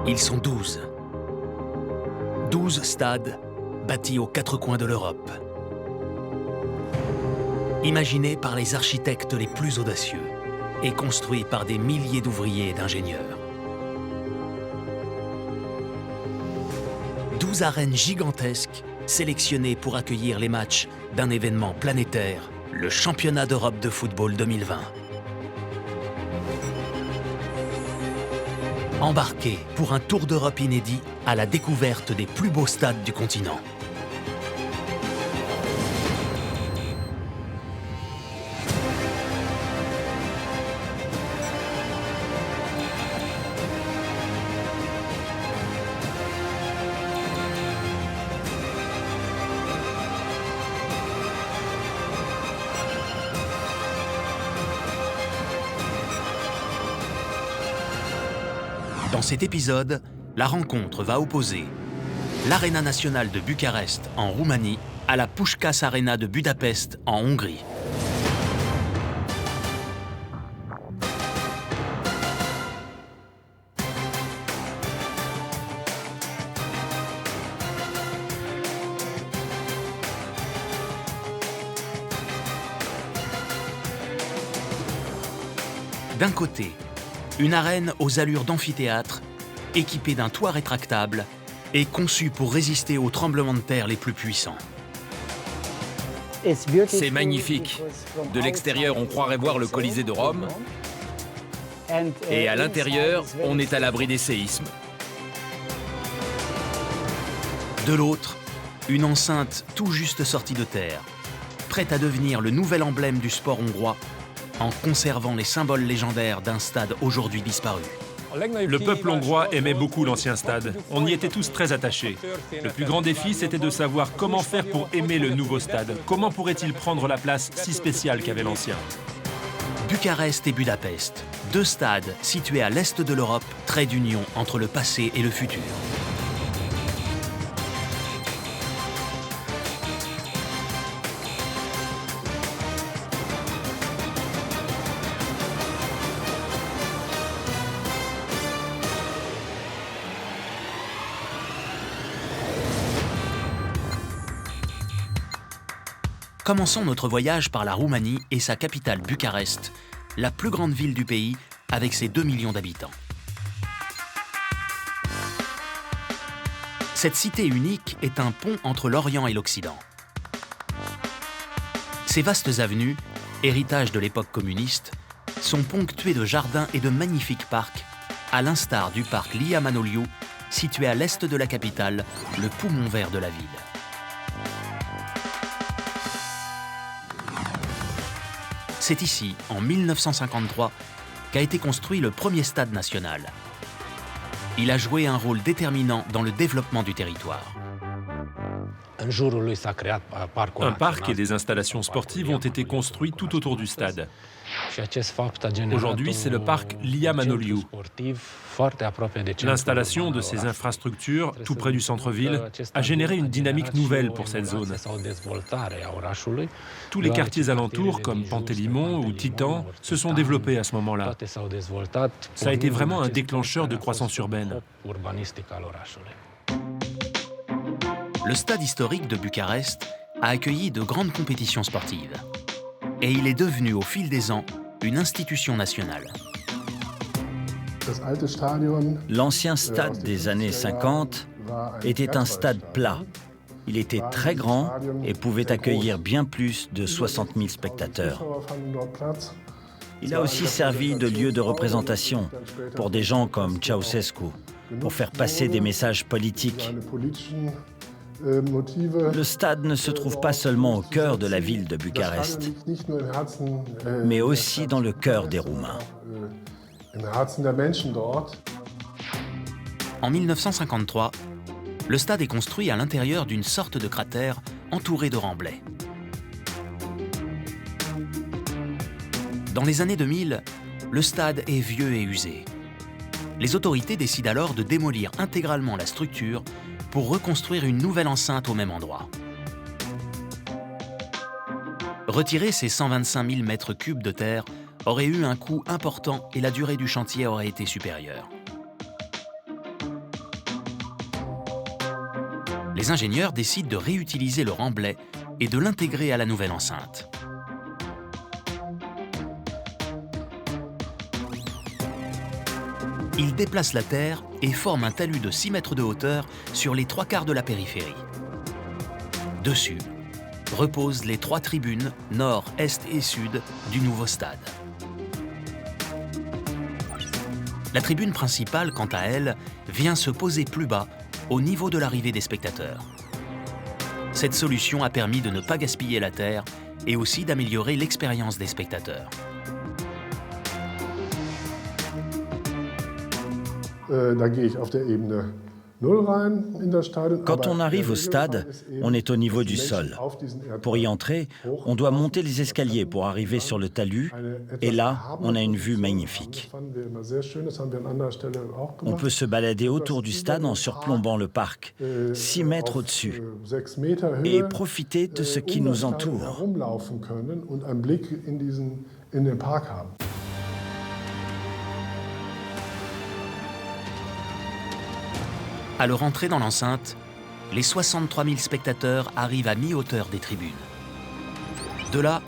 Ils sont 12. 12 stades bâtis aux quatre coins de l'Europe. Imaginés par les architectes les plus audacieux et construits par des milliers d'ouvriers et d'ingénieurs. 12 arènes gigantesques sélectionnées pour accueillir les matchs d'un événement planétaire, le Championnat d'Europe de football 2020. Embarquez pour un tour d'Europe inédit à la découverte des plus beaux stades du continent. Dans cet épisode, la rencontre va opposer l'Arena nationale de Bucarest en Roumanie à la Puskás Arena de Budapest en Hongrie. D'un côté, une arène aux allures d'amphithéâtre, équipée d'un toit rétractable et conçue pour résister aux tremblements de terre les plus puissants. C'est magnifique. De l'extérieur, on croirait voir le Colisée de Rome. Et à l'intérieur, on est à l'abri des séismes. De l'autre, une enceinte tout juste sortie de terre, prête à devenir le nouvel emblème du sport hongrois, en conservant les symboles légendaires d'un stade aujourd'hui disparu. Le peuple hongrois aimait beaucoup l'ancien stade. On y était tous très attachés. Le plus grand défi, c'était de savoir comment faire pour aimer le nouveau stade. Comment pourrait-il prendre la place si spéciale qu'avait l'ancien ? Bucarest et Budapest, deux stades situés à l'est de l'Europe, trait d'union entre le passé et le futur. Commençons notre voyage par la Roumanie et sa capitale Bucarest, la plus grande ville du pays avec ses 2 millions d'habitants. Cette cité unique est un pont entre l'Orient et l'Occident. Ses vastes avenues, héritage de l'époque communiste, sont ponctuées de jardins et de magnifiques parcs, à l'instar du parc Lia Manoliu, situé à l'est de la capitale, le poumon vert de la ville. C'est ici, en 1953, qu'a été construit le premier stade national. Il a joué un rôle déterminant dans le développement du territoire. Un parc et des installations sportives ont été construits tout autour du stade. Aujourd'hui, c'est le parc Lia Manoliu. L'installation de ces infrastructures, tout près du centre-ville, a généré une dynamique nouvelle pour cette zone. Tous les quartiers alentours, comme Pantelimon ou Titan, se sont développés à ce moment-là. Ça a été vraiment un déclencheur de croissance urbaine. Le stade historique de Bucarest a accueilli de grandes compétitions sportives. Et il est devenu, au fil des ans, une institution nationale. L'ancien stade des années 50 était un stade plat. Il était très grand et pouvait accueillir bien plus de 60 000 spectateurs. Il a aussi servi de lieu de représentation pour des gens comme Ceausescu, pour faire passer des messages politiques. Le stade ne se trouve pas seulement au cœur de la ville de Bucarest, mais aussi dans le cœur des Roumains. En 1953, le stade est construit à l'intérieur d'une sorte de cratère entouré de remblais. Dans les années 2000, le stade est vieux et usé. Les autorités décident alors de démolir intégralement la structure pour reconstruire une nouvelle enceinte au même endroit. Retirer ces 125 000 mètres cubes de terre aurait eu un coût important et la durée du chantier aurait été supérieure. Les ingénieurs décident de réutiliser le remblai et de l'intégrer à la nouvelle enceinte. Ils déplacent la terre et forment un talus de 6 mètres de hauteur sur les 3/4 de la périphérie. Dessus reposent les 3 tribunes nord, est et sud du nouveau stade. La tribune principale, quant à elle, vient se poser plus bas, au niveau de l'arrivée des spectateurs. Cette solution a permis de ne pas gaspiller la terre et aussi d'améliorer l'expérience des spectateurs. Quand on arrive au stade, on est au niveau du sol. Pour y entrer, on doit monter les escaliers pour arriver sur le talus, et là, on a une vue magnifique. On peut se balader autour du stade en surplombant le parc, 6 mètres au-dessus, et profiter de ce qui nous entoure. À leur entrée dans l'enceinte, les 63 000 spectateurs arrivent à mi-hauteur des tribunes. De là,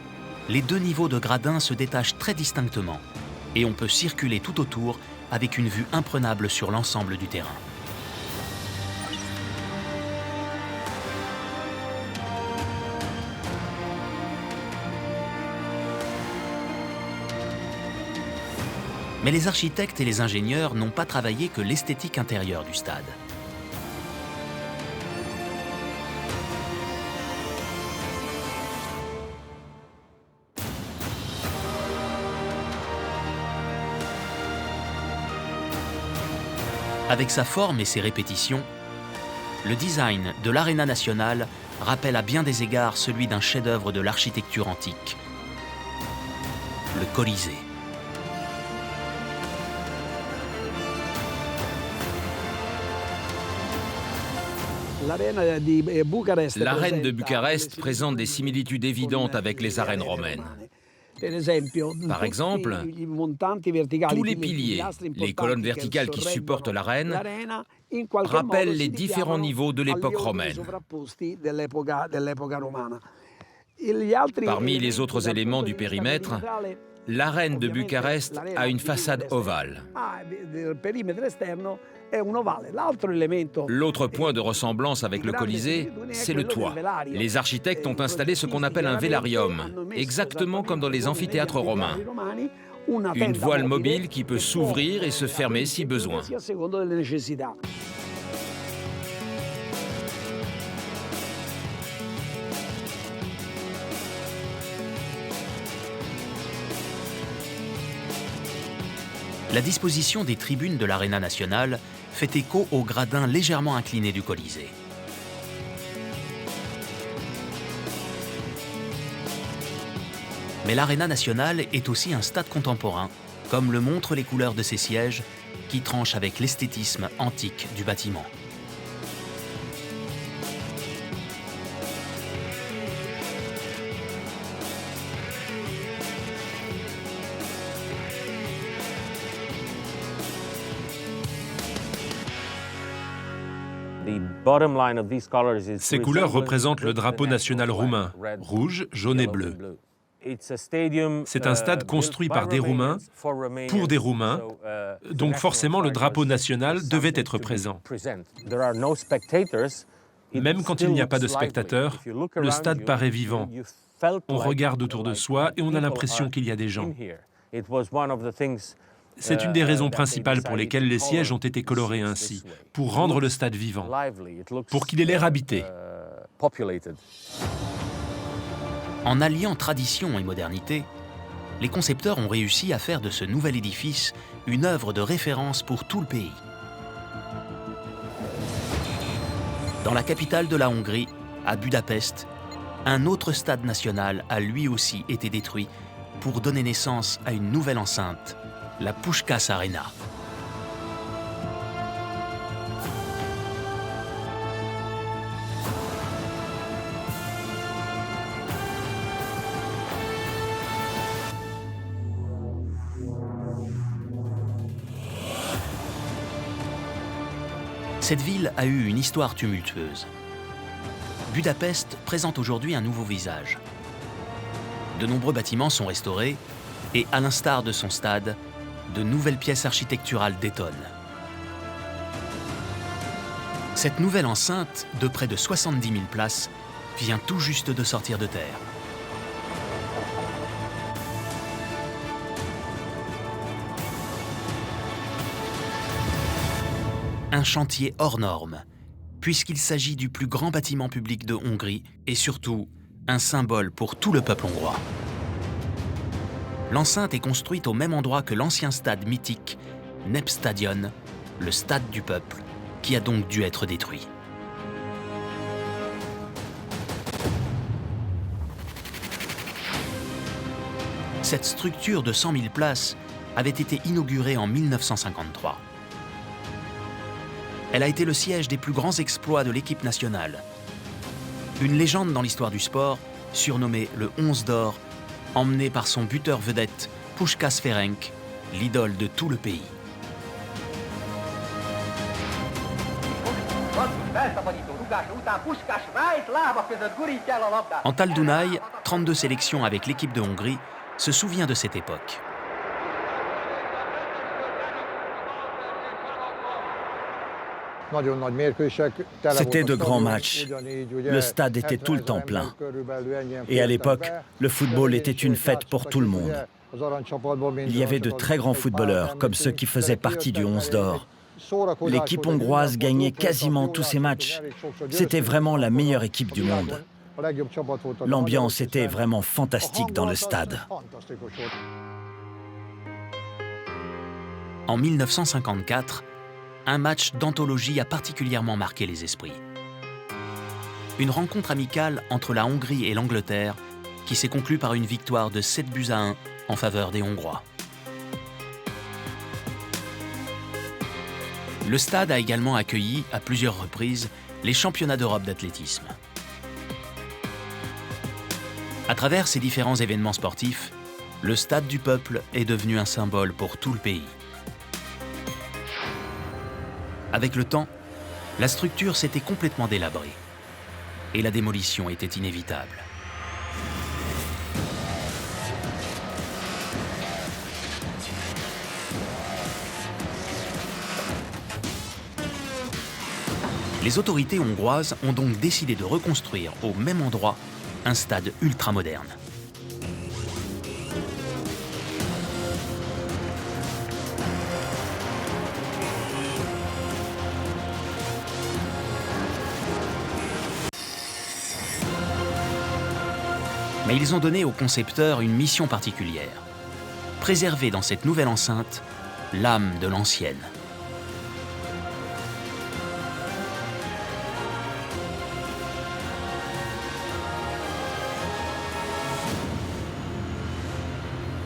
les 2 niveaux de gradins se détachent très distinctement et on peut circuler tout autour avec une vue imprenable sur l'ensemble du terrain. Mais les architectes et les ingénieurs n'ont pas travaillé que l'esthétique intérieure du stade. Avec sa forme et ses répétitions, le design de l'Arena nationale rappelle à bien des égards celui d'un chef-d'œuvre de l'architecture antique, le Colisée. L'arène de Bucarest présente des similitudes évidentes avec les arènes romaines. Par exemple, tous les piliers, les colonnes verticales qui supportent l'arène, rappellent les différents niveaux de l'époque romaine. Parmi les autres éléments du périmètre, l'arène de Bucarest a une façade ovale. L'autre point de ressemblance avec le Colisée, c'est le toit. Les architectes ont installé ce qu'on appelle un vélarium, exactement comme dans les amphithéâtres romains. Une voile mobile qui peut s'ouvrir et se fermer si besoin. La disposition des tribunes de l'Arena nationale fait écho au gradin légèrement incliné du Colisée. Mais l'Arena nationale est aussi un stade contemporain, comme le montrent les couleurs de ses sièges, qui tranchent avec l'esthétisme antique du bâtiment. Ces couleurs représentent le drapeau national roumain, rouge, jaune et bleu. C'est un stade construit par des Roumains, pour des Roumains, donc forcément le drapeau national devait être présent. Même quand il n'y a pas de spectateurs, le stade paraît vivant. On regarde autour de soi et on a l'impression qu'il y a des gens. C'est une des raisons principales pour lesquelles les sièges ont été colorés ainsi, pour rendre le stade vivant, pour qu'il ait l'air habité. En alliant tradition et modernité, les concepteurs ont réussi à faire de ce nouvel édifice une œuvre de référence pour tout le pays. Dans la capitale de la Hongrie, à Budapest, un autre stade national a lui aussi été détruit pour donner naissance à une nouvelle enceinte, la Puskás Arena. Cette ville a eu une histoire tumultueuse. Budapest présente aujourd'hui un nouveau visage. De nombreux bâtiments sont restaurés et, à l'instar de son stade, de nouvelles pièces architecturales détonnent. Cette nouvelle enceinte, de près de 70 000 places, vient tout juste de sortir de terre. Un chantier hors norme, puisqu'il s'agit du plus grand bâtiment public de Hongrie et surtout un symbole pour tout le peuple hongrois. L'enceinte est construite au même endroit que l'ancien stade mythique, Népstadion, le stade du peuple, qui a donc dû être détruit. Cette structure de 100 000 places avait été inaugurée en 1953. Elle a été le siège des plus grands exploits de l'équipe nationale. Une légende dans l'histoire du sport, surnommée le 11 d'or, emmené par son buteur vedette, Puskás Ferenc, l'idole de tout le pays. Antal Dunay, 32 sélections avec l'équipe de Hongrie, se souvient de cette époque. C'était de grands matchs. Le stade était tout le temps plein. Et à l'époque, le football était une fête pour tout le monde. Il y avait de très grands footballeurs, comme ceux qui faisaient partie du 11 d'or. L'équipe hongroise gagnait quasiment tous ses matchs. C'était vraiment la meilleure équipe du monde. L'ambiance était vraiment fantastique dans le stade. En 1954, un match d'anthologie a particulièrement marqué les esprits. Une rencontre amicale entre la Hongrie et l'Angleterre qui s'est conclue par une victoire de 7-1 en faveur des Hongrois. Le stade a également accueilli à plusieurs reprises les championnats d'Europe d'athlétisme. À travers ces différents événements sportifs, le stade du peuple est devenu un symbole pour tout le pays. Avec le temps, la structure s'était complètement délabrée et la démolition était inévitable. Les autorités hongroises ont donc décidé de reconstruire au même endroit un stade ultramoderne. Mais ils ont donné au concepteur une mission particulière. Préserver dans cette nouvelle enceinte l'âme de l'ancienne.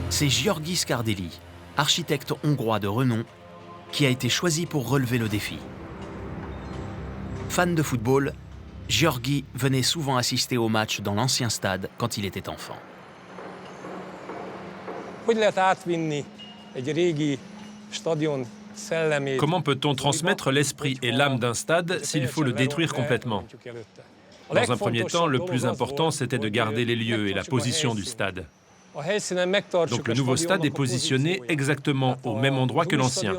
C'est György Skárdely, architecte hongrois de renom, qui a été choisi pour relever le défi. Fan de football, György venait souvent assister aux matchs dans l'ancien stade quand il était enfant. Comment peut-on transmettre l'esprit et l'âme d'un stade s'il faut le détruire complètement? Dans un premier temps, le plus important, c'était de garder les lieux et la position du stade. Donc le nouveau stade est positionné exactement au même endroit que l'ancien.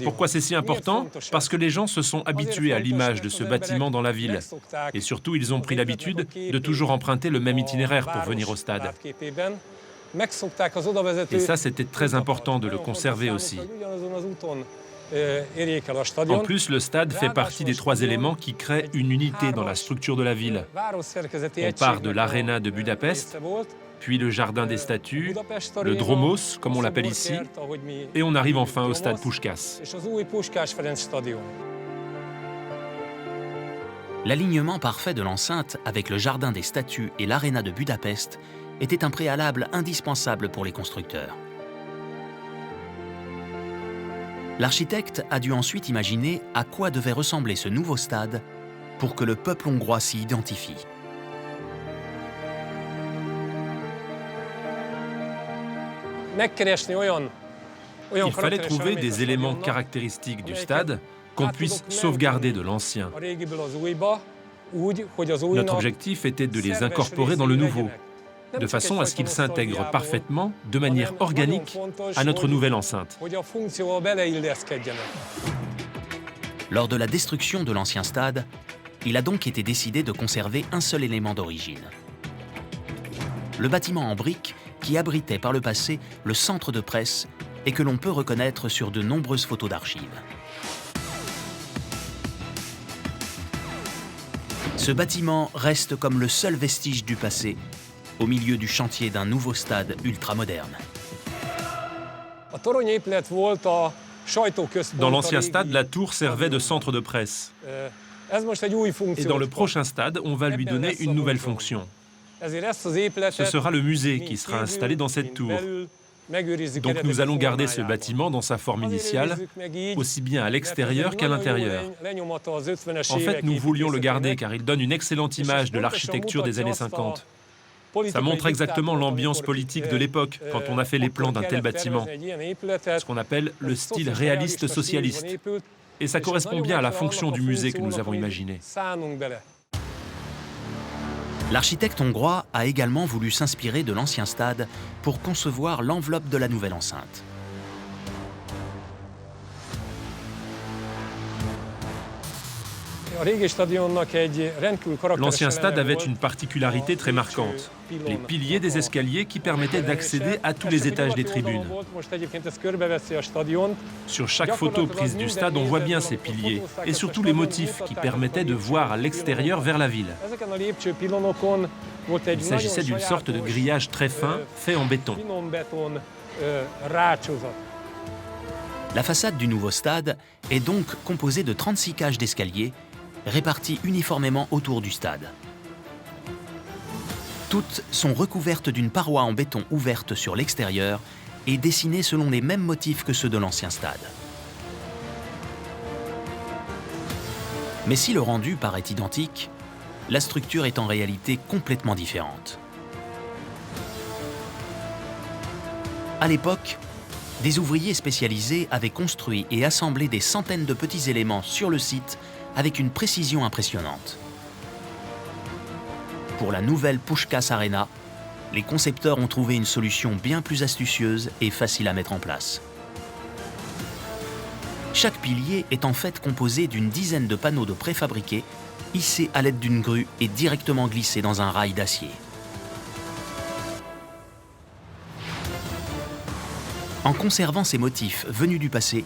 Pourquoi c'est si important? Parce que les gens se sont habitués à l'image de ce bâtiment dans la ville. Et surtout, ils ont pris l'habitude de toujours emprunter le même itinéraire pour venir au stade. Et ça, c'était très important de le conserver aussi. En plus, le stade fait partie des 3 éléments qui créent une unité dans la structure de la ville. On part de l'aréna de Budapest, puis le jardin des statues, le Dromos, comme on l'appelle ici, et on arrive enfin au stade Puskás. L'alignement parfait de l'enceinte avec le jardin des statues et l'aréna de Budapest était un préalable indispensable pour les constructeurs. L'architecte a dû ensuite imaginer à quoi devait ressembler ce nouveau stade pour que le peuple hongrois s'y identifie. Il fallait trouver des éléments caractéristiques du stade qu'on puisse sauvegarder de l'ancien. Notre objectif était de les incorporer dans le nouveau, de façon à ce qu'ils s'intègrent parfaitement, de manière organique, à notre nouvelle enceinte. Lors de la destruction de l'ancien stade, il a donc été décidé de conserver un seul élément d'origine. Le bâtiment en briques qui abritait par le passé le centre de presse et que l'on peut reconnaître sur de nombreuses photos d'archives. Ce bâtiment reste comme le seul vestige du passé, au milieu du chantier d'un nouveau stade ultramoderne. Dans l'ancien stade, la tour servait de centre de presse. Et dans le prochain stade, on va lui donner une nouvelle fonction. Ce sera le musée qui sera installé dans cette tour. Donc nous allons garder ce bâtiment dans sa forme initiale, aussi bien à l'extérieur qu'à l'intérieur. En fait, nous voulions le garder car il donne une excellente image de l'architecture des années 50. Ça montre exactement l'ambiance politique de l'époque quand on a fait les plans d'un tel bâtiment, ce qu'on appelle le style réaliste socialiste. Et ça correspond bien à la fonction du musée que nous avons imaginé. L'architecte hongrois a également voulu s'inspirer de l'ancien stade pour concevoir l'enveloppe de la nouvelle enceinte. L'ancien stade avait une particularité très marquante, les piliers des escaliers qui permettaient d'accéder à tous les étages des tribunes. Sur chaque photo prise du stade, on voit bien ces piliers, et surtout les motifs qui permettaient de voir à l'extérieur vers la ville. Il s'agissait d'une sorte de grillage très fin, fait en béton. La façade du nouveau stade est donc composée de 36 cages d'escaliers réparties uniformément autour du stade. Toutes sont recouvertes d'une paroi en béton ouverte sur l'extérieur et dessinée selon les mêmes motifs que ceux de l'ancien stade. Mais si le rendu paraît identique, la structure est en réalité complètement différente. À l'époque, des ouvriers spécialisés avaient construit et assemblé des centaines de petits éléments sur le site avec une précision impressionnante. Pour la nouvelle Puskás Arena, les concepteurs ont trouvé une solution bien plus astucieuse et facile à mettre en place. Chaque pilier est en fait composé d'une dizaine de panneaux de préfabriqués hissés à l'aide d'une grue et directement glissés dans un rail d'acier. En conservant ces motifs venus du passé,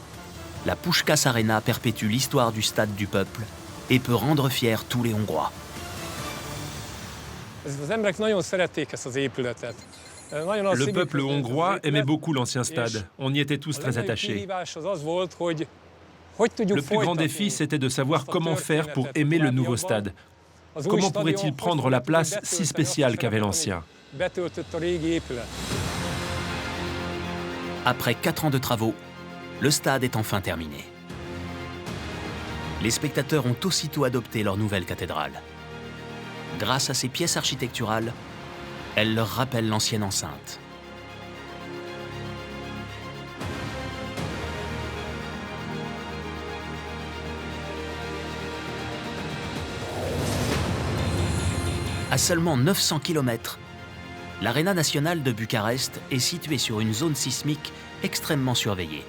la Puskás Arena perpétue l'histoire du stade du peuple et peut rendre fiers tous les Hongrois. Le peuple hongrois aimait beaucoup l'ancien stade. On y était tous très attachés. Le plus grand défi, c'était de savoir comment faire pour aimer le nouveau stade. Comment pourrait-il prendre la place si spéciale qu'avait l'ancien? Après 4 ans de travaux, le stade est enfin terminé. Les spectateurs ont aussitôt adopté leur nouvelle cathédrale. Grâce à ces pièces architecturales, elles leur rappellent l'ancienne enceinte. À seulement 900 km, l'Arena nationale de Bucarest est située sur une zone sismique extrêmement surveillée.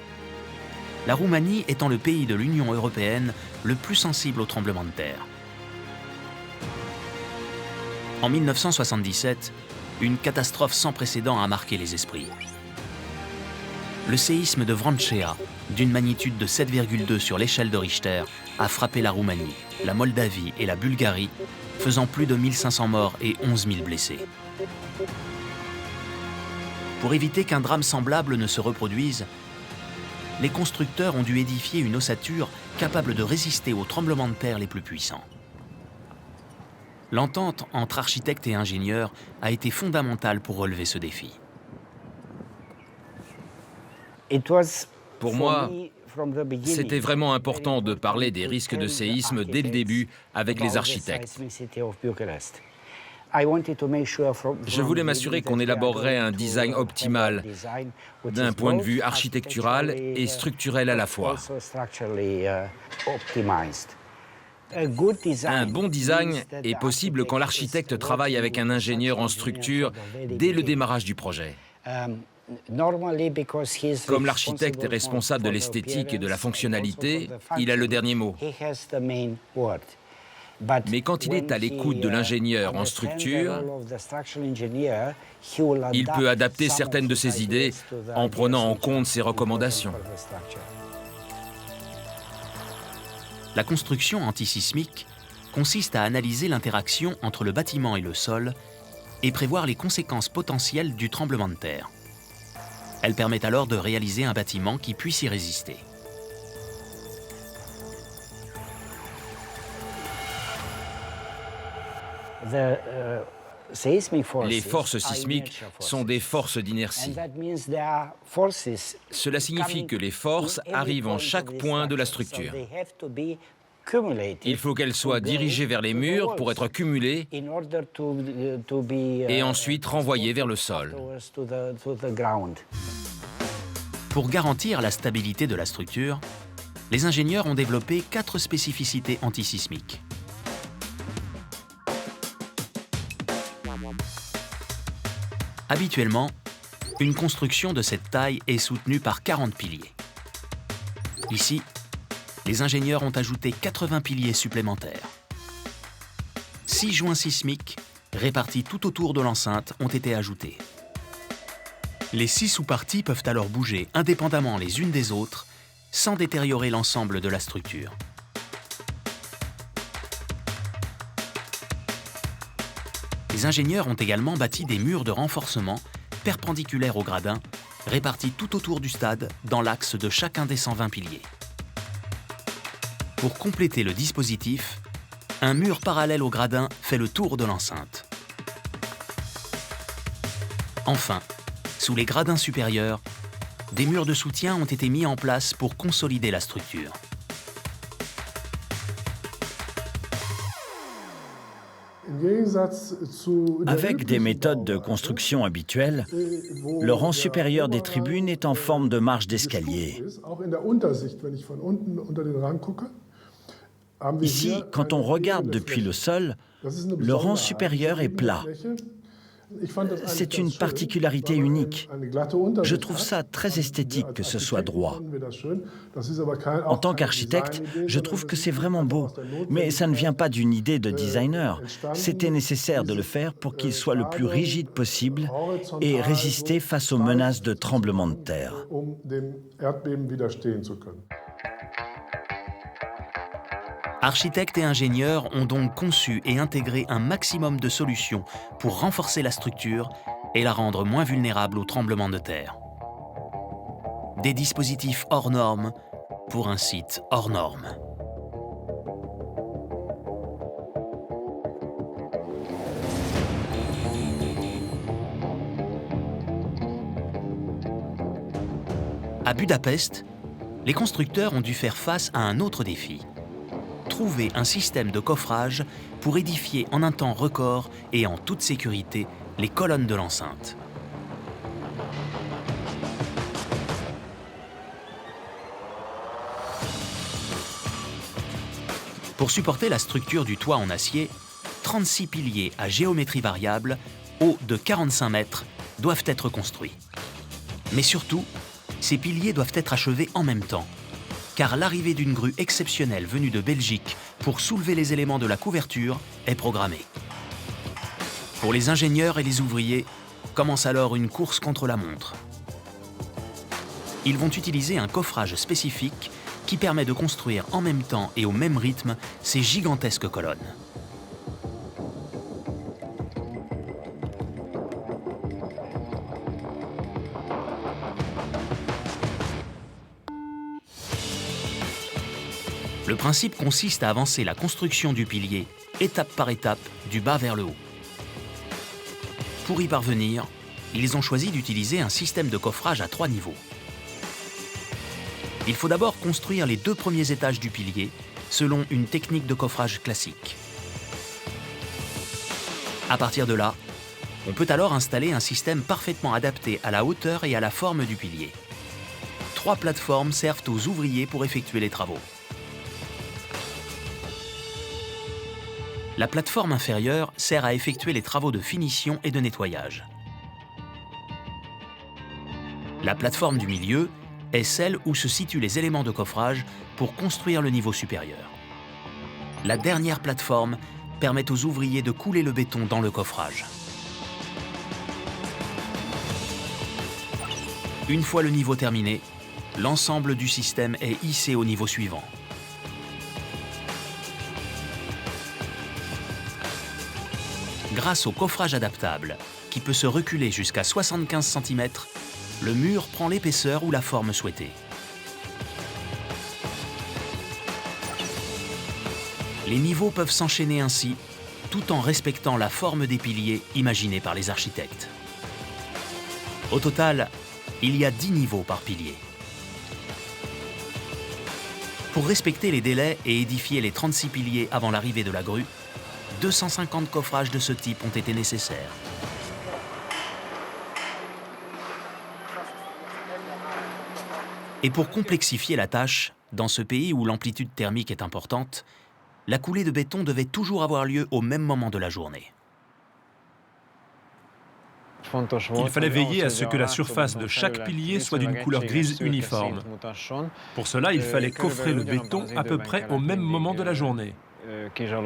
La Roumanie étant le pays de l'Union européenne le plus sensible aux tremblements de terre. En 1977, une catastrophe sans précédent a marqué les esprits. Le séisme de Vrancea, d'une magnitude de 7,2 sur l'échelle de Richter, a frappé la Roumanie, la Moldavie et la Bulgarie, faisant plus de 1500 morts et 11 000 blessés. Pour éviter qu'un drame semblable ne se reproduise, les constructeurs ont dû édifier une ossature capable de résister aux tremblements de terre les plus puissants. L'entente entre architectes et ingénieurs a été fondamentale pour relever ce défi. Pour moi, c'était vraiment important de parler des risques de séisme dès le début avec les architectes. Je voulais m'assurer qu'on élaborerait un design optimal d'un point de vue architectural et structurel à la fois. Un bon design est possible quand l'architecte travaille avec un ingénieur en structure dès le démarrage du projet. Comme l'architecte est responsable de l'esthétique et de la fonctionnalité, il a le dernier mot. Mais quand il est à l'écoute de l'ingénieur en structure, il peut adapter certaines de ses idées en prenant en compte ses recommandations. La construction antisismique consiste à analyser l'interaction entre le bâtiment et le sol et prévoir les conséquences potentielles du tremblement de terre. Elle permet alors de réaliser un bâtiment qui puisse y résister. Les forces sismiques sont des forces d'inertie. Cela signifie que les forces arrivent en chaque point de la structure. Il faut qu'elles soient dirigées vers les murs pour être cumulées et ensuite renvoyées vers le sol. Pour garantir la stabilité de la structure, les ingénieurs ont développé 4 spécificités antisismiques. Habituellement, une construction de cette taille est soutenue par 40 piliers. Ici, les ingénieurs ont ajouté 80 piliers supplémentaires. 6 joints sismiques, répartis tout autour de l'enceinte, ont été ajoutés. Les 6 sous-parties peuvent alors bouger indépendamment les unes des autres, sans détériorer l'ensemble de la structure. Les ingénieurs ont également bâti des murs de renforcement perpendiculaires au gradin, répartis tout autour du stade dans l'axe de chacun des 120 piliers. Pour compléter le dispositif, un mur parallèle au gradin fait le tour de l'enceinte. Enfin, sous les gradins supérieurs, des murs de soutien ont été mis en place pour consolider la structure. Avec des méthodes de construction habituelles, le rang supérieur des tribunes est en forme de marche d'escalier. Ici, quand on regarde depuis le sol, le rang supérieur est plat. C'est une particularité unique. Je trouve ça très esthétique que ce soit droit. En tant qu'architecte, je trouve que c'est vraiment beau. Mais ça ne vient pas d'une idée de designer. C'était nécessaire de le faire pour qu'il soit le plus rigide possible et résister face aux menaces de tremblement de terre. Architectes et ingénieurs ont donc conçu et intégré un maximum de solutions pour renforcer la structure et la rendre moins vulnérable aux tremblements de terre. Des dispositifs hors normes pour un site hors norme. À Budapest, les constructeurs ont dû faire face à un autre défi. Trouver un système de coffrage pour édifier en un temps record et en toute sécurité les colonnes de l'enceinte. Pour supporter la structure du toit en acier, 36 piliers à géométrie variable, hauts de 45 mètres, doivent être construits. Mais surtout, ces piliers doivent être achevés en même temps, car l'arrivée d'une grue exceptionnelle venue de Belgique pour soulever les éléments de la couverture est programmée. Pour les ingénieurs et les ouvriers, commence alors une course contre la montre. Ils vont utiliser un coffrage spécifique qui permet de construire en même temps et au même rythme ces gigantesques colonnes. Le principe consiste à avancer la construction du pilier, étape par étape, du bas vers le haut. Pour y parvenir, ils ont choisi d'utiliser un système de coffrage à 3 niveaux. Il faut d'abord construire les 2 premiers étages du pilier, selon une technique de coffrage classique. À partir de là, on peut alors installer un système parfaitement adapté à la hauteur et à la forme du pilier. 3 plateformes servent aux ouvriers pour effectuer les travaux. La plateforme inférieure sert à effectuer les travaux de finition et de nettoyage. La plateforme du milieu est celle où se situent les éléments de coffrage pour construire le niveau supérieur. La dernière plateforme permet aux ouvriers de couler le béton dans le coffrage. Une fois le niveau terminé, l'ensemble du système est hissé au niveau suivant. Grâce au coffrage adaptable, qui peut se reculer jusqu'à 75 cm, le mur prend l'épaisseur ou la forme souhaitée. Les niveaux peuvent s'enchaîner ainsi, tout en respectant la forme des piliers imaginés par les architectes. Au total, il y a 10 niveaux par pilier. Pour respecter les délais et édifier les 36 piliers avant l'arrivée de la grue, 250 coffrages de ce type ont été nécessaires. Et pour complexifier la tâche, dans ce pays où l'amplitude thermique est importante, la coulée de béton devait toujours avoir lieu au même moment de la journée. Il fallait veiller à ce que la surface de chaque pilier soit d'une couleur grise uniforme. Pour cela, il fallait coffrer le béton à peu près au même moment de la journée.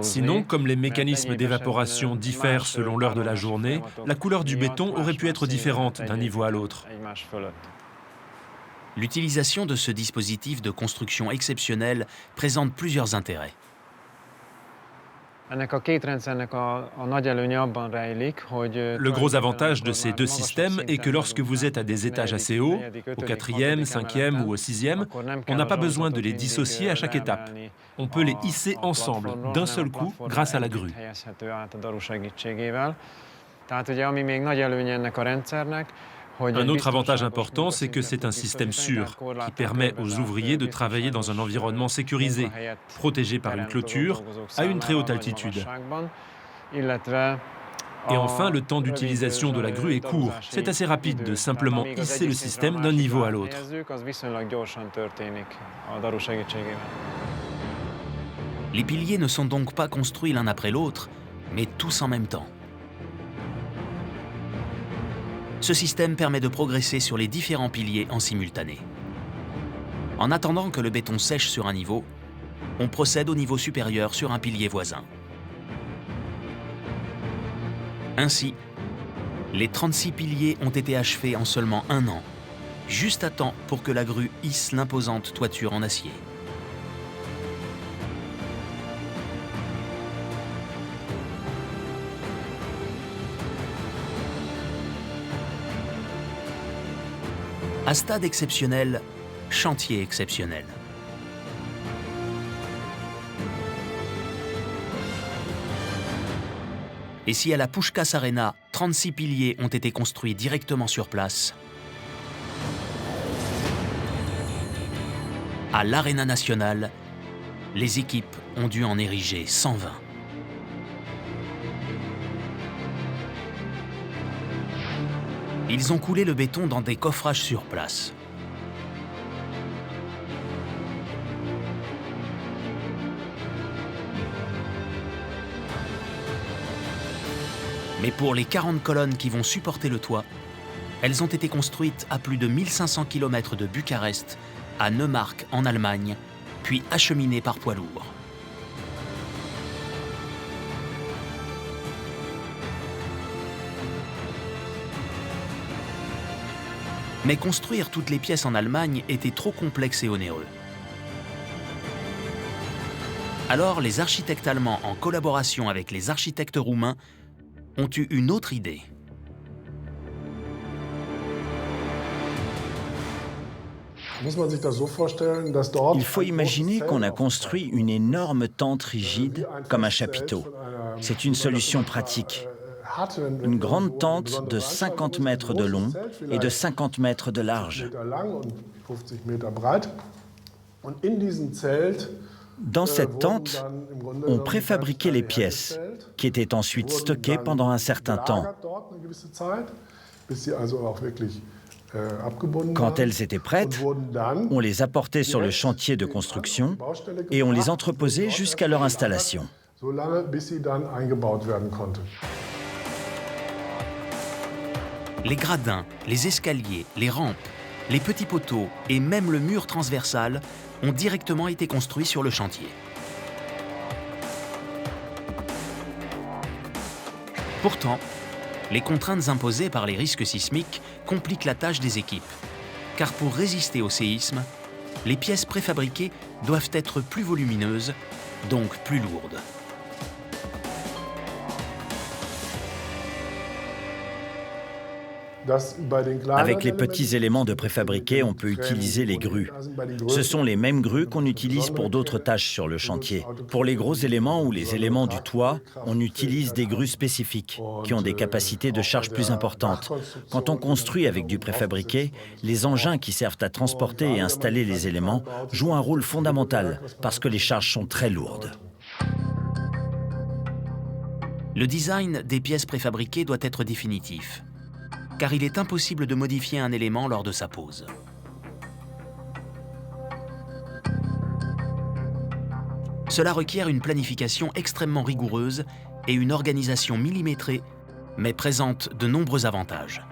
Sinon, comme les mécanismes d'évaporation diffèrent selon l'heure de la journée, la couleur du béton aurait pu être différente d'un niveau à l'autre. L'utilisation de ce dispositif de construction exceptionnel présente plusieurs intérêts. Le gros avantage de ces deux systèmes est que lorsque vous êtes à des étages assez hauts, au 4e, 5e ou au 6e, on n'a pas besoin de les dissocier à chaque étape. On peut les hisser ensemble, d'un seul coup, grâce à la grue. Un autre avantage important, c'est que c'est un système sûr, qui permet aux ouvriers de travailler dans un environnement sécurisé, protégé par une clôture, à une très haute altitude. Et enfin, le temps d'utilisation de la grue est court. C'est assez rapide de simplement hisser le système d'un niveau à l'autre. Les piliers ne sont donc pas construits l'un après l'autre, mais tous en même temps. Ce système permet de progresser sur les différents piliers en simultané. En attendant que le béton sèche sur un niveau, on procède au niveau supérieur sur un pilier voisin. Ainsi, les 36 piliers ont été achevés en seulement 1 an, juste à temps pour que la grue hisse l'imposante toiture en acier. À stade exceptionnel, chantier exceptionnel. Et si à la Puskás Arena, 36 piliers ont été construits directement sur place, à l'Arena nationale, les équipes ont dû en ériger 120. Ils ont coulé le béton dans des coffrages sur place. Mais pour les 40 colonnes qui vont supporter le toit, elles ont été construites à plus de 1500 km de Bucarest, à Neumark en Allemagne, puis acheminées par poids lourd. Mais construire toutes les pièces en Allemagne était trop complexe et onéreux. Alors les architectes allemands, en collaboration avec les architectes roumains, ont eu une autre idée. Il faut imaginer qu'on a construit une énorme tente rigide comme un chapiteau. C'est une solution pratique. Une grande tente de 50 mètres de long et de 50 mètres de large. Dans cette tente, on préfabriquait les pièces, qui étaient ensuite stockées pendant un certain temps. Quand elles étaient prêtes, on les apportait sur le chantier de construction et on les entreposait jusqu'à leur installation. Les gradins, les escaliers, les rampes, les petits poteaux et même le mur transversal ont directement été construits sur le chantier. Pourtant, les contraintes imposées par les risques sismiques compliquent la tâche des équipes. Car pour résister au séisme, les pièces préfabriquées doivent être plus volumineuses, donc plus lourdes. Avec les petits éléments de préfabriqués, on peut utiliser les grues. Ce sont les mêmes grues qu'on utilise pour d'autres tâches sur le chantier. Pour les gros éléments ou les éléments du toit, on utilise des grues spécifiques qui ont des capacités de charge plus importantes. Quand on construit avec du préfabriqué, les engins qui servent à transporter et installer les éléments jouent un rôle fondamental parce que les charges sont très lourdes. Le design des pièces préfabriquées doit être définitif, car il est impossible de modifier un élément lors de sa pose. Cela requiert une planification extrêmement rigoureuse et une organisation millimétrée, mais présente de nombreux avantages.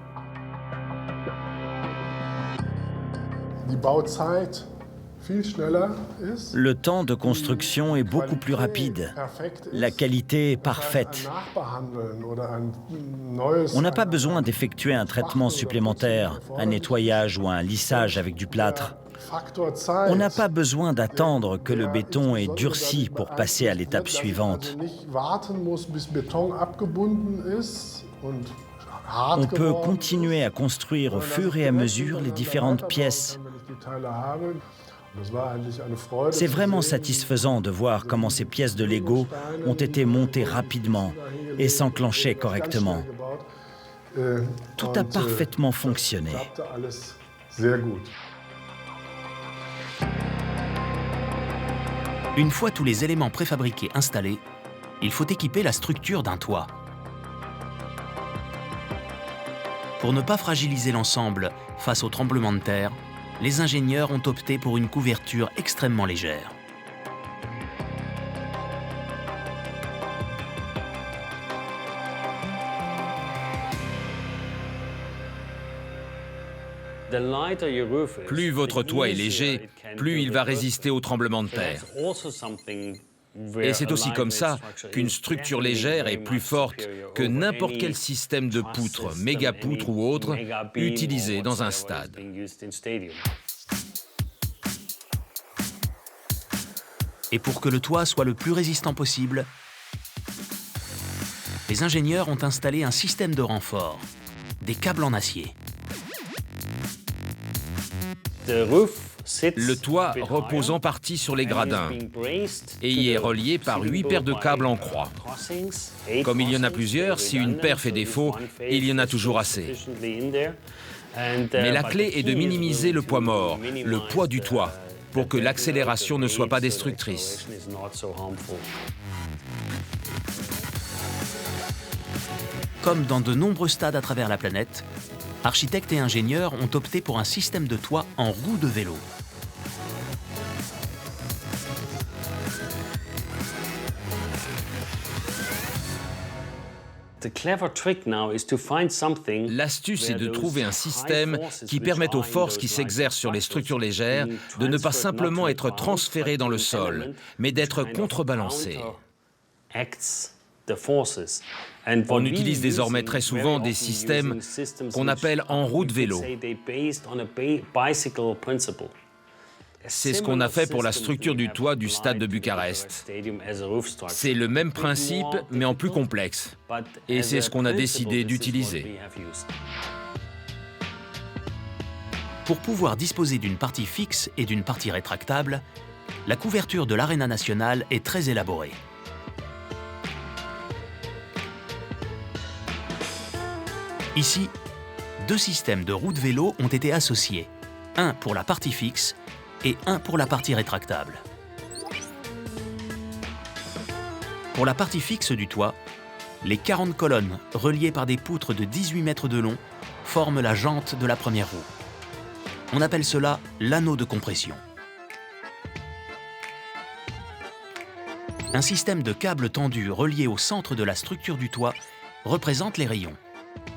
Le temps de construction est beaucoup plus rapide. La qualité est parfaite. On n'a pas besoin d'effectuer un traitement supplémentaire, un nettoyage ou un lissage avec du plâtre. On n'a pas besoin d'attendre que le béton ait durci pour passer à l'étape suivante. On peut continuer à construire au fur et à mesure les différentes pièces. C'est vraiment satisfaisant de voir comment ces pièces de Lego ont été montées rapidement et s'enclenchaient correctement. Tout a parfaitement fonctionné. Une fois tous les éléments préfabriqués installés, il faut équiper la structure d'un toit. Pour ne pas fragiliser l'ensemble face au tremblement de terre, les ingénieurs ont opté pour une couverture extrêmement légère. Plus votre toit est léger, plus il va résister au tremblement de terre. Et c'est aussi comme ça qu'une structure légère est plus forte que n'importe quel système de poutres, méga-poutres ou autres, utilisé dans un stade. Et pour que le toit soit le plus résistant possible, les ingénieurs ont installé un système de renfort, des câbles en acier. Le toit repose en partie sur les gradins et y est relié par 8 paires de câbles en croix. Comme il y en a plusieurs, si une paire fait défaut, il y en a toujours assez. Mais la clé est de minimiser le poids mort, le poids du toit, pour que l'accélération ne soit pas destructrice. Comme dans de nombreux stades à travers la planète, architectes et ingénieurs ont opté pour un système de toit en roue de vélo. L'astuce est de trouver un système qui permette aux forces qui s'exercent sur les structures légères de ne pas simplement être transférées dans le sol, mais d'être contrebalancées. On utilise désormais très souvent des systèmes qu'on appelle en roue de vélo. C'est ce qu'on a fait pour la structure du toit du stade de Bucarest. C'est le même principe, mais en plus complexe. Et c'est ce qu'on a décidé d'utiliser. Pour pouvoir disposer d'une partie fixe et d'une partie rétractable, la couverture de l'Arena nationale est très élaborée. Ici, 2 systèmes de roues de vélo ont été associés, un pour la partie fixe et un pour la partie rétractable. Pour la partie fixe du toit, les 40 colonnes reliées par des poutres de 18 mètres de long forment la jante de la première roue. On appelle cela l'anneau de compression. Un système de câbles tendus reliés au centre de la structure du toit représente les rayons.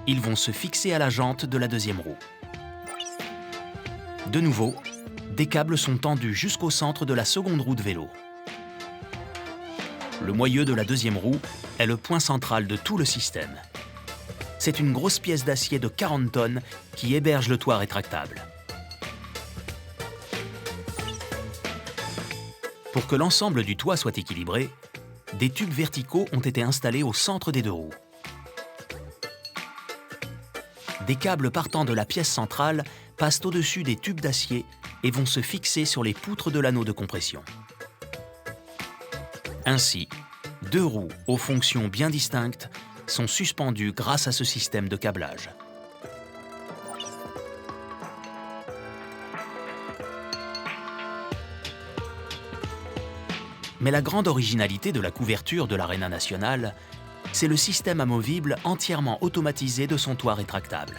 Ils vont se fixer à la jante de la deuxième roue. De nouveau, des câbles sont tendus jusqu'au centre de la seconde roue de vélo. Le moyeu de la deuxième roue est le point central de tout le système. C'est une grosse pièce d'acier de 40 tonnes qui héberge le toit rétractable. Pour que l'ensemble du toit soit équilibré, des tubes verticaux ont été installés au centre des deux roues. Des câbles partant de la pièce centrale passent au-dessus des tubes d'acier et vont se fixer sur les poutres de l'anneau de compression. Ainsi, deux roues aux fonctions bien distinctes sont suspendues grâce à ce système de câblage. Mais la grande originalité de la couverture de l'Aréna nationale, c'est le système amovible entièrement automatisé de son toit rétractable.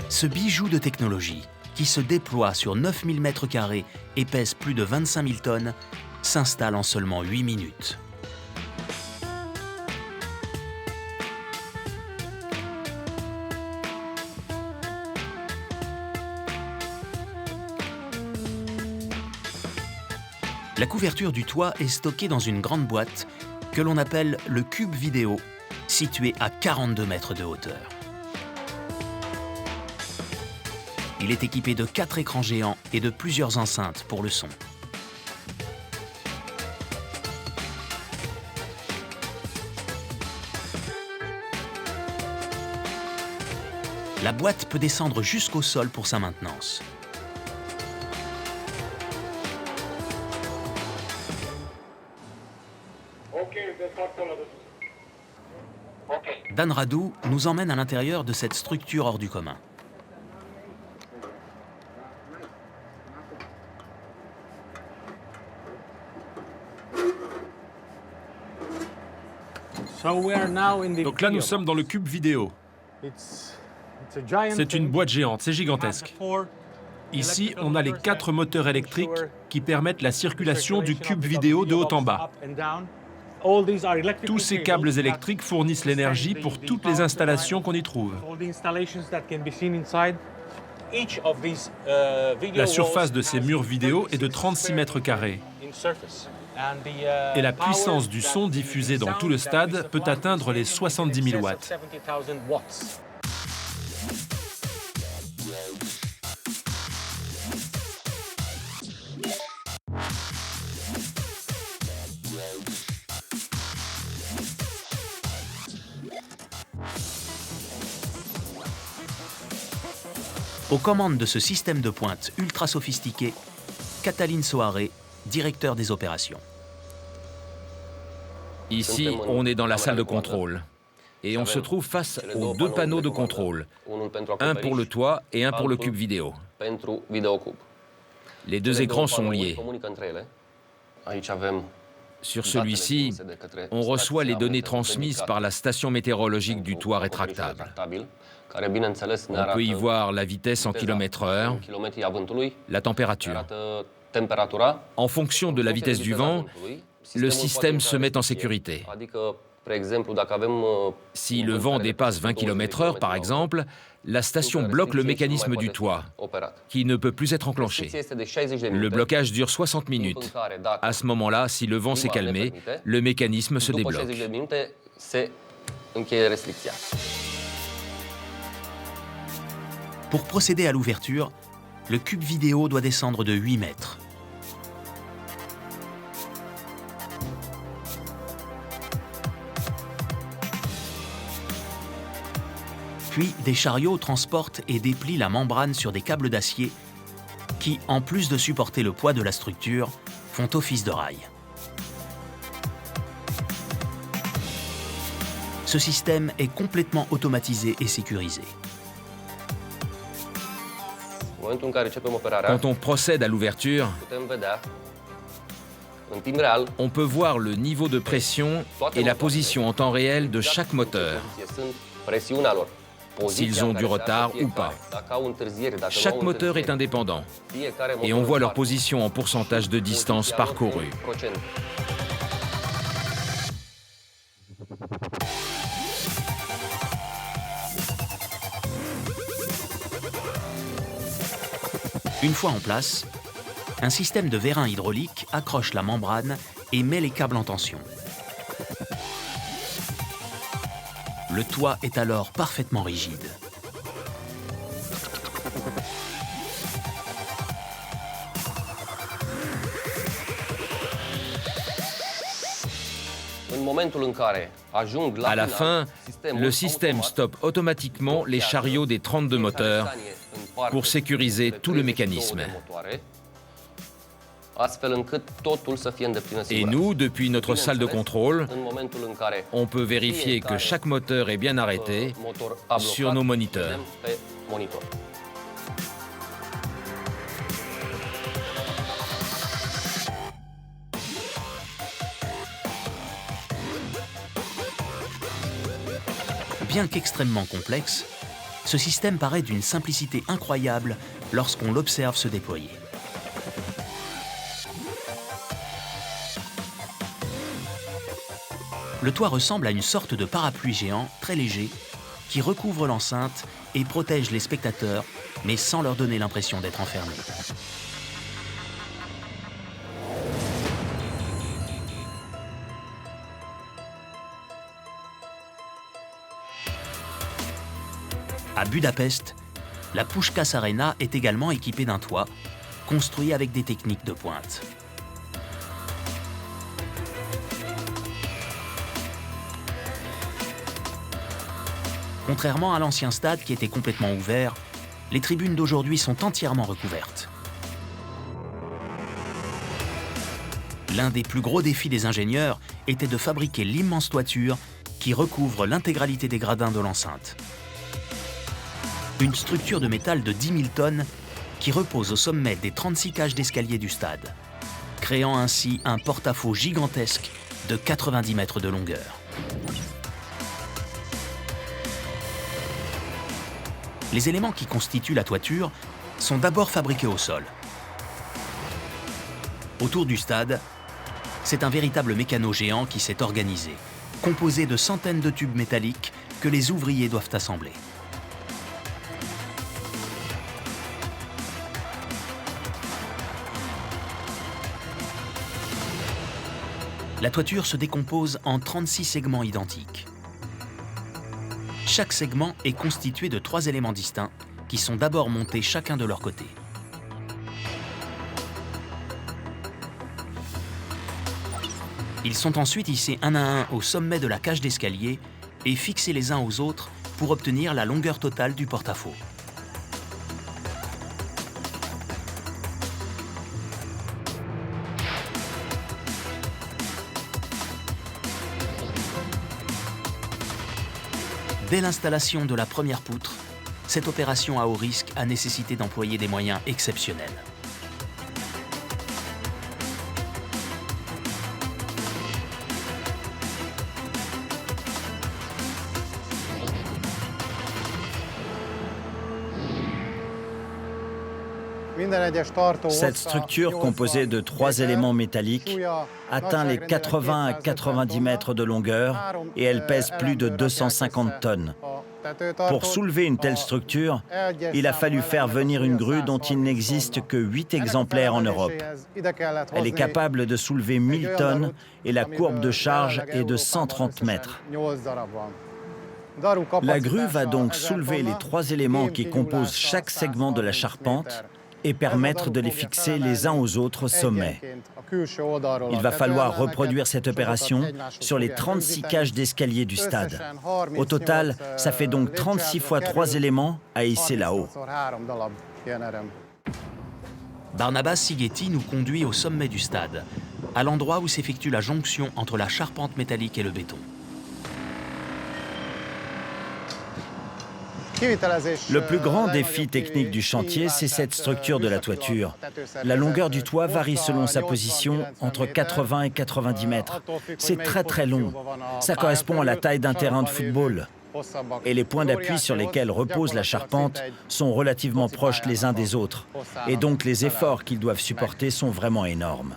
Ce bijou de technologie, qui se déploie sur 9000 m² et pèse plus de 25 000 tonnes, s'installe en seulement 8 minutes. La couverture du toit est stockée dans une grande boîte que l'on appelle le cube vidéo, situé à 42 mètres de hauteur. Il est équipé de 4 écrans géants et de plusieurs enceintes pour le son. La boîte peut descendre jusqu'au sol pour sa maintenance. Dan Radu nous emmène à l'intérieur de cette structure hors du commun. Donc là, nous sommes dans le cube vidéo. C'est une boîte géante, c'est gigantesque. Ici, on a les 4 moteurs électriques qui permettent la circulation du cube vidéo de haut en bas. Tous ces câbles électriques fournissent l'énergie pour toutes les installations qu'on y trouve. La surface de ces murs vidéo est de 36 mètres carrés. Et la puissance du son diffusé dans tout le stade peut atteindre les 70 000 watts. Aux commandes de ce système de pointe ultra sophistiqué, Catalin Soare, directeur des opérations. Ici, on est dans la salle de contrôle. Et on se trouve face aux 2 panneaux de contrôle. Un pour le toit et un pour le cube vidéo. Les 2 écrans sont liés. Sur celui-ci, on reçoit les données transmises par la station météorologique du toit rétractable. On peut y voir la vitesse en km/h, la température. En fonction de la vitesse du vent, le système se met en sécurité. Si le vent dépasse 20 km/h, par exemple, la station bloque le mécanisme du toit, qui ne peut plus être enclenché. Le blocage dure 60 minutes. À ce moment-là, si le vent s'est calmé, le mécanisme se débloque. Pour procéder à l'ouverture, le cube vidéo doit descendre de 8 mètres. Puis, des chariots transportent et déplient la membrane sur des câbles d'acier qui, en plus de supporter le poids de la structure, font office de rails. Ce système est complètement automatisé et sécurisé. Quand on procède à l'ouverture, On peut voir le niveau de pression et la position en temps réel de chaque moteur, s'ils ont du retard ou pas. Chaque moteur est indépendant et on voit leur position en pourcentage de distance parcourue. Une fois en place, un système de vérins hydrauliques accroche la membrane et met les câbles en tension. Le toit est alors parfaitement rigide. À la fin, le système stoppe automatiquement les chariots des 32 moteurs pour sécuriser tout le mécanisme. Et nous, depuis notre salle de contrôle, on peut vérifier que chaque moteur est bien arrêté sur nos moniteurs. Bien qu'extrêmement complexe, ce système paraît d'une simplicité incroyable lorsqu'on l'observe se déployer. Le toit ressemble à une sorte de parapluie géant très léger qui recouvre l'enceinte et protège les spectateurs, mais sans leur donner l'impression d'être enfermés. À Budapest, la Puskás Arena est également équipée d'un toit, construit avec des techniques de pointe. Contrairement à l'ancien stade qui était complètement ouvert, les tribunes d'aujourd'hui sont entièrement recouvertes. L'un des plus gros défis des ingénieurs était de fabriquer l'immense toiture qui recouvre l'intégralité des gradins de l'enceinte. Une structure de métal de 10 000 tonnes qui repose au sommet des 36 cages d'escalier du stade, créant ainsi un porte-à-faux gigantesque de 90 mètres de longueur. Les éléments qui constituent la toiture sont d'abord fabriqués au sol. Autour du stade, c'est un véritable mécano géant qui s'est organisé, composé de centaines de tubes métalliques que les ouvriers doivent assembler. La toiture se décompose en 36 segments identiques. Chaque segment est constitué de 3 éléments distincts qui sont d'abord montés chacun de leur côté. Ils sont ensuite hissés un à un au sommet de la cage d'escalier et fixés les uns aux autres pour obtenir la longueur totale du porte-à-faux. Dès l'installation de la première poutre, cette opération à haut risque a nécessité d'employer des moyens exceptionnels. Cette structure, composée de 3 éléments métalliques, atteint les 80 à 90 mètres de longueur et elle pèse plus de 250 tonnes. Pour soulever une telle structure, il a fallu faire venir une grue dont il n'existe que 8 exemplaires en Europe. Elle est capable de soulever 1000 tonnes et la courbe de charge est de 130 mètres. La grue va donc soulever les 3 éléments qui composent chaque segment de la charpente et permettre de les fixer les uns aux autres au sommet. Il va falloir reproduire cette opération sur les 36 cages d'escalier du stade. Au total, ça fait donc 36 fois 3 éléments à hisser là-haut. Barnabas Sigeti nous conduit au sommet du stade, à l'endroit où s'effectue la jonction entre la charpente métallique et le béton. Le plus grand défi technique du chantier, c'est cette structure de la toiture. La longueur du toit varie selon sa position, entre 80 et 90 mètres. C'est très très long. Ça correspond à la taille d'un terrain de football. Et les points d'appui sur lesquels repose la charpente sont relativement proches les uns des autres. Et donc les efforts qu'ils doivent supporter sont vraiment énormes.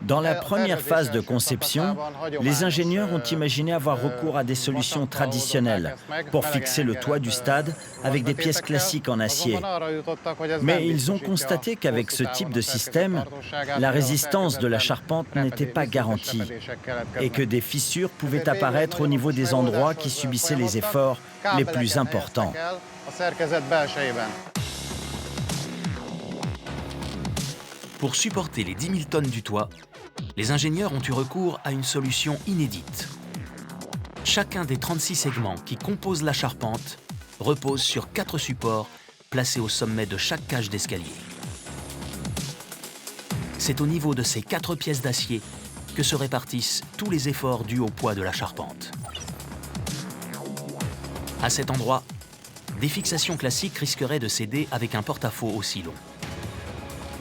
Dans la première phase de conception, les ingénieurs ont imaginé avoir recours à des solutions traditionnelles pour fixer le toit du stade avec des pièces classiques en acier. Mais ils ont constaté qu'avec ce type de système, la résistance de la charpente n'était pas garantie et que des fissures pouvaient apparaître au niveau des endroits qui subissaient les efforts les plus importants. Pour supporter les 10 000 tonnes du toit, les ingénieurs ont eu recours à une solution inédite. Chacun des 36 segments qui composent la charpente repose sur 4 supports placés au sommet de chaque cage d'escalier. C'est au niveau de ces 4 pièces d'acier que se répartissent tous les efforts dus au poids de la charpente. À cet endroit, des fixations classiques risqueraient de céder avec un porte-à-faux aussi long.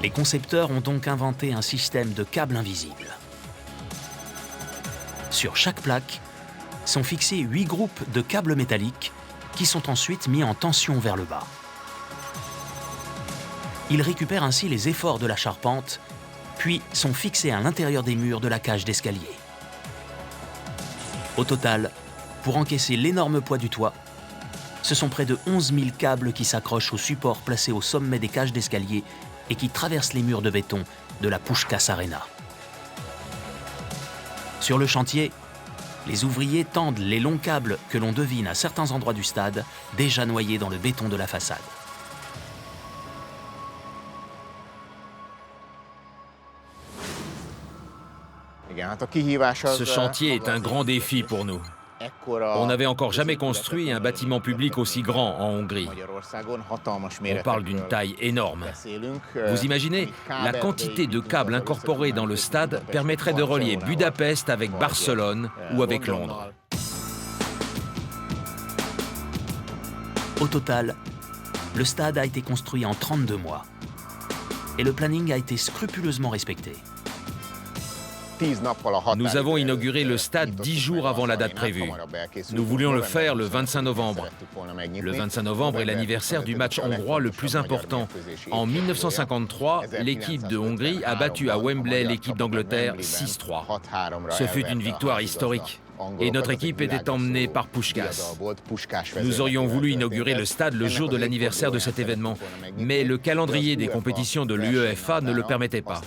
Les concepteurs ont donc inventé un système de câbles invisibles. Sur chaque plaque sont fixés 8 groupes de câbles métalliques qui sont ensuite mis en tension vers le bas. Ils récupèrent ainsi les efforts de la charpente, puis sont fixés à l'intérieur des murs de la cage d'escalier. Au total, pour encaisser l'énorme poids du toit, ce sont près de 11 000 câbles qui s'accrochent aux supports placés au sommet des cages d'escalier et qui traversent les murs de béton de la Puskás Arena. Sur le chantier, les ouvriers tendent les longs câbles que l'on devine à certains endroits du stade, déjà noyés dans le béton de la façade. Ce chantier est un grand défi pour nous. On n'avait encore jamais construit un bâtiment public aussi grand en Hongrie. On parle d'une taille énorme. Vous imaginez, la quantité de câbles incorporés dans le stade permettrait de relier Budapest avec Barcelone ou avec Londres. Au total, le stade a été construit en 32 mois et le planning a été scrupuleusement respecté. Nous avons inauguré le stade 10 jours avant la date prévue. Nous voulions le faire le 25 novembre. Le 25 novembre est l'anniversaire du match hongrois le plus important. En 1953, l'équipe de Hongrie a battu à Wembley l'équipe d'Angleterre 6-3. Ce fut une victoire historique. Et notre équipe était emmenée par Puskás. Nous aurions voulu inaugurer le stade le jour de l'anniversaire de cet événement, mais le calendrier des compétitions de l'UEFA ne le permettait pas.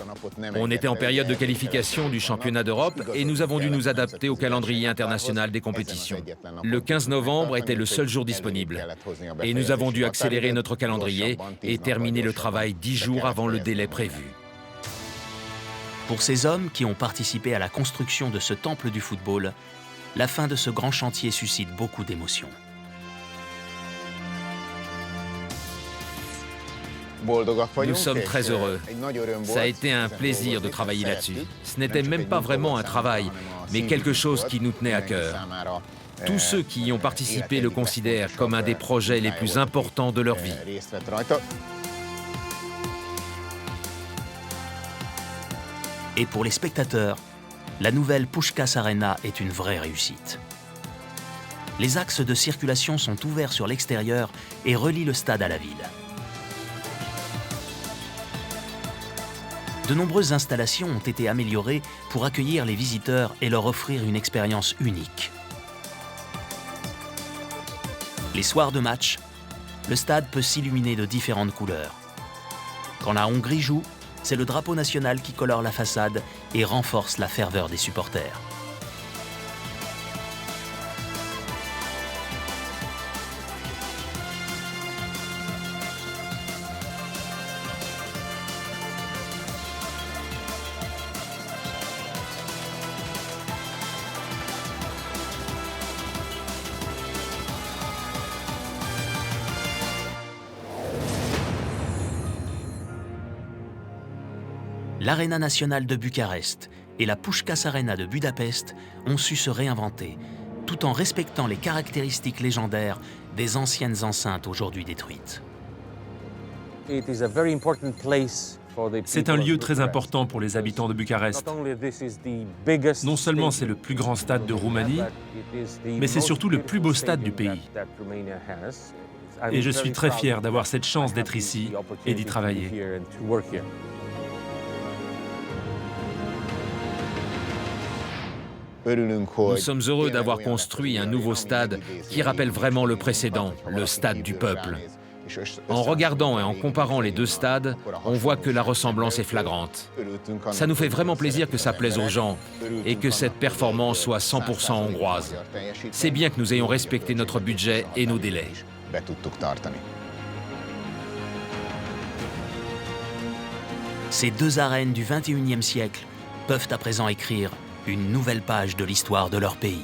On était en période de qualification du championnat d'Europe et nous avons dû nous adapter au calendrier international des compétitions. Le 15 novembre était le seul jour disponible. Et nous avons dû accélérer notre calendrier et terminer le travail 10 jours avant le délai prévu. Pour ces hommes qui ont participé à la construction de ce temple du football, la fin de ce grand chantier suscite beaucoup d'émotions. Nous sommes très heureux. Ça a été un plaisir de travailler là-dessus. Ce n'était même pas vraiment un travail, mais quelque chose qui nous tenait à cœur. Tous ceux qui y ont participé le considèrent comme un des projets les plus importants de leur vie. Et pour les spectateurs, la nouvelle Puskás Arena est une vraie réussite. Les axes de circulation sont ouverts sur l'extérieur et relient le stade à la ville. De nombreuses installations ont été améliorées pour accueillir les visiteurs et leur offrir une expérience unique. Les soirs de match, le stade peut s'illuminer de différentes couleurs. Quand la Hongrie joue, c'est le drapeau national qui colore la façade et renforce la ferveur des supporters. L'Arena nationale de Bucarest et la Puskás Arena de Budapest ont su se réinventer, tout en respectant les caractéristiques légendaires des anciennes enceintes aujourd'hui détruites. C'est un lieu très important pour les habitants de Bucarest. Non seulement c'est le plus grand stade de Roumanie, mais c'est surtout le plus beau stade du pays. Et je suis très fier d'avoir cette chance d'être ici et d'y travailler. Nous sommes heureux d'avoir construit un nouveau stade qui rappelle vraiment le précédent, le stade du peuple. En regardant et en comparant les deux stades, on voit que la ressemblance est flagrante. Ça nous fait vraiment plaisir que ça plaise aux gens et que cette performance soit 100% hongroise. C'est bien que nous ayons respecté notre budget et nos délais. Ces deux arènes du XXIe siècle peuvent à présent écrire une nouvelle page de l'histoire de leur pays.